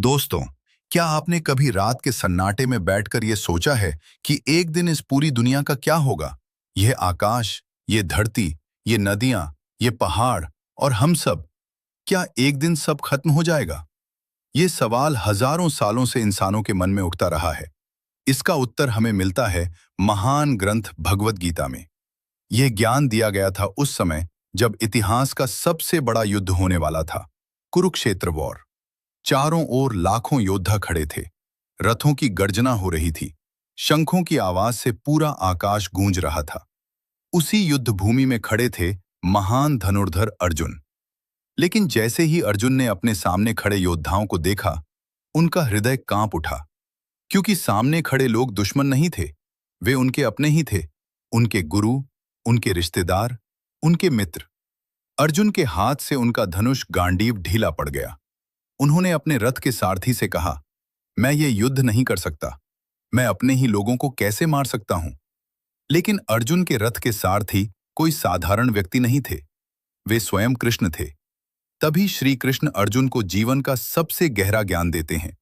दोस्तों, क्या आपने कभी रात के सन्नाटे में बैठकर यह सोचा है कि एक दिन इस पूरी दुनिया का क्या होगा? यह आकाश, ये धरती, ये नदियां, ये पहाड़ और हम सब, क्या एक दिन सब खत्म हो जाएगा? ये सवाल हजारों सालों से इंसानों के मन में उठता रहा है। इसका उत्तर हमें मिलता है महान ग्रंथ भगवद गीता में। यह ज्ञान दिया गया था उस समय जब इतिहास का सबसे बड़ा युद्ध होने वाला था, कुरुक्षेत्र वॉर। चारों ओर लाखों योद्धा खड़े थे। रथों की गर्जना हो रही थी। शंखों की आवाज से पूरा आकाश गूंज रहा था। उसी युद्ध भूमि में खड़े थे महान धनुर्धर अर्जुन। लेकिन जैसे ही अर्जुन ने अपने सामने खड़े योद्धाओं को देखा, उनका हृदय कांप उठा। क्योंकि सामने खड़े लोग दुश्मन नहीं थे, वे उनके अपने ही थे, उनके गुरु, उनके रिश्तेदार, उनके मित्र। अर्जुन के हाथ से उनका धनुष गांडीव ढीला पड़ गया। उन्होंने अपने रथ के सारथी से कहा, मैं ये युद्ध नहीं कर सकता। मैं अपने ही लोगों को कैसे मार सकता हूं? लेकिन अर्जुन के रथ के सारथी कोई साधारण व्यक्ति नहीं थे। वे स्वयं कृष्ण थे। तभी श्री कृष्ण अर्जुन को जीवन का सबसे गहरा ज्ञान देते हैं।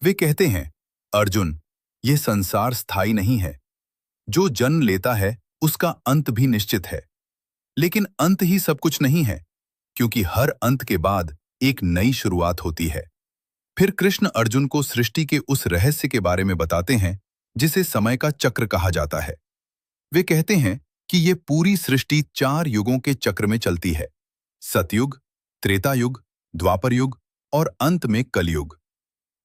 वे कहते हैं, अर्जुन, ये संसार स्थायी नहीं है। जो जन्म लेता है उसका अंत भी निश्चित है। लेकिन अंत ही सब कुछ नहीं है, क्योंकि हर अंत के बाद एक नई शुरुआत होती है। फिर कृष्ण अर्जुन को सृष्टि के उस रहस्य के बारे में बताते हैं जिसे समय का चक्र कहा जाता है। वे कहते हैं कि ये पूरी सृष्टि 4 युगों के चक्र में चलती है: सतयुग, त्रेता युग, द्वापर युग और अंत में कलयुग।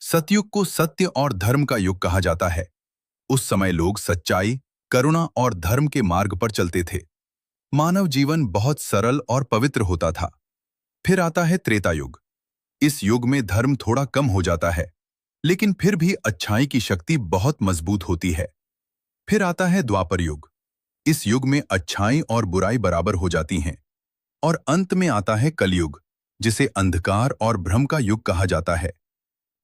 सतयुग को सत्य और धर्म का युग कहा जाता है। उस समय लोग सच्चाई, करुणा और धर्म के मार्ग पर चलते थे। मानव जीवन बहुत सरल और पवित्र होता था। फिर आता है त्रेता युग। इस युग में धर्म थोड़ा कम हो जाता है, लेकिन फिर भी अच्छाई की शक्ति बहुत मजबूत होती है। फिर आता है द्वापर युग। इस युग में अच्छाई और बुराई बराबर हो जाती हैं। और अंत में आता है कलयुग, जिसे अंधकार और भ्रम का युग कहा जाता है।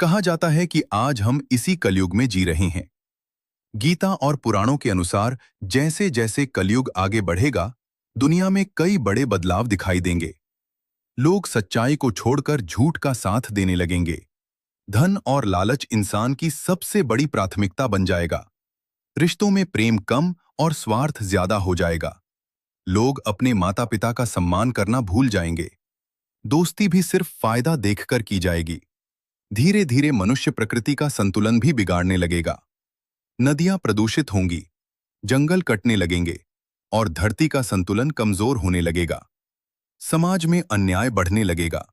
कहा जाता है कि आज हम इसी कलयुग में जी रहे हैं। गीता और पुराणों के अनुसार जैसे जैसे कलयुग आगे बढ़ेगा, दुनिया में कई बड़े बदलाव दिखाई देंगे। लोग सच्चाई को छोड़कर झूठ का साथ देने लगेंगे। धन और लालच इंसान की सबसे बड़ी प्राथमिकता बन जाएगा। रिश्तों में प्रेम कम और स्वार्थ ज्यादा हो जाएगा। लोग अपने माता पिता का सम्मान करना भूल जाएंगे। दोस्ती भी सिर्फ फायदा देखकर की जाएगी। धीरे धीरे मनुष्य प्रकृति का संतुलन भी बिगाड़ने लगेगा। नदियां प्रदूषित होंगी, जंगल कटने लगेंगे और धरती का संतुलन कमजोर होने लगेगा। समाज में अन्याय बढ़ने लगेगा।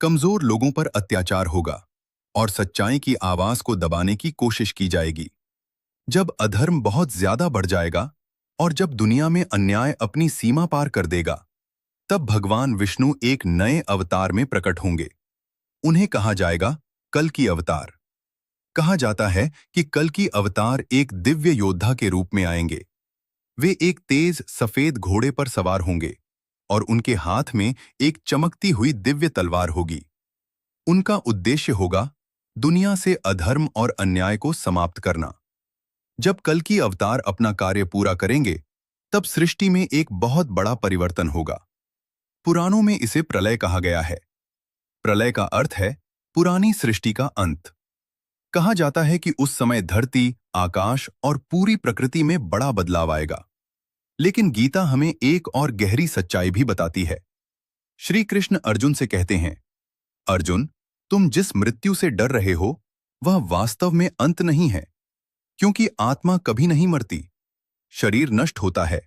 कमजोर लोगों पर अत्याचार होगा और सच्चाई की आवाज को दबाने की कोशिश की जाएगी। जब अधर्म बहुत ज्यादा बढ़ जाएगा और जब दुनिया में अन्याय अपनी सीमा पार कर देगा, तब भगवान विष्णु एक नए अवतार में प्रकट होंगे। उन्हें कहा जाएगा कल की अवतार। कहा जाता है कि कल की अवतार एक दिव्य योद्धा के रूप में आएंगे। वे एक तेज सफेद घोड़े पर सवार होंगे और उनके हाथ में एक चमकती हुई दिव्य तलवार होगी। उनका उद्देश्य होगा दुनिया से अधर्म और अन्याय को समाप्त करना। जब कल की अवतार अपना कार्य पूरा करेंगे, तब सृष्टि में एक बहुत बड़ा परिवर्तन होगा। पुराणों में इसे प्रलय कहा गया है। प्रलय का अर्थ है पुरानी सृष्टि का अंत। कहा जाता है कि उस समय धरती, आकाश और पूरी प्रकृति में बड़ा बदलाव आएगा। लेकिन गीता हमें एक और गहरी सच्चाई भी बताती है। श्री कृष्ण अर्जुन से कहते हैं, अर्जुन, तुम जिस मृत्यु से डर रहे हो, वह वास्तव में अंत नहीं है, क्योंकि आत्मा कभी नहीं मरती। शरीर नष्ट होता है,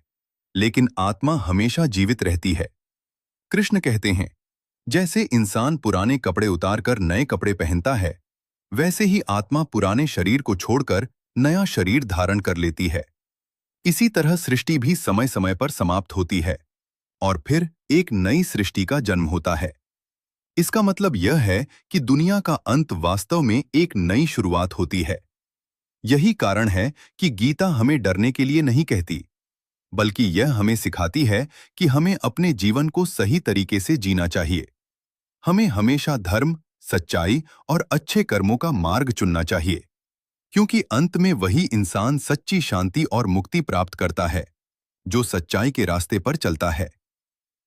लेकिन आत्मा हमेशा जीवित रहती है। कृष्ण कहते हैं, जैसे इंसान पुराने कपड़े उतारकर नए कपड़े पहनता है, वैसे ही आत्मा पुराने शरीर को छोड़कर नया शरीर धारण कर लेती है। इसी तरह सृष्टि भी समय समय पर समाप्त होती है और फिर एक नई सृष्टि का जन्म होता है। इसका मतलब यह है कि दुनिया का अंत वास्तव में एक नई शुरुआत होती है। यही कारण है कि गीता हमें डरने के लिए नहीं कहती, बल्कि यह हमें सिखाती है कि हमें अपने जीवन को सही तरीके से जीना चाहिए। हमें हमेशा धर्म, सच्चाई और अच्छे कर्मों का मार्ग चुनना चाहिए, क्योंकि अंत में वही इंसान सच्ची शांति और मुक्ति प्राप्त करता है, जो सच्चाई के रास्ते पर चलता है।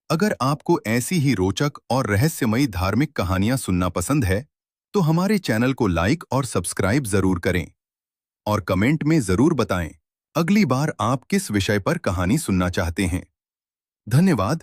अगर आपको ऐसी ही रोचक और रहस्यमयी धार्मिक कहानियां सुनना पसंद है, तो हमारे चैनल को लाइक और सब्सक्राइब जरूर करें और कमेंट में जरूर बताएं अगली बार आप किस विषय पर कहानी सुनना चाहते हैं। धन्यवाद।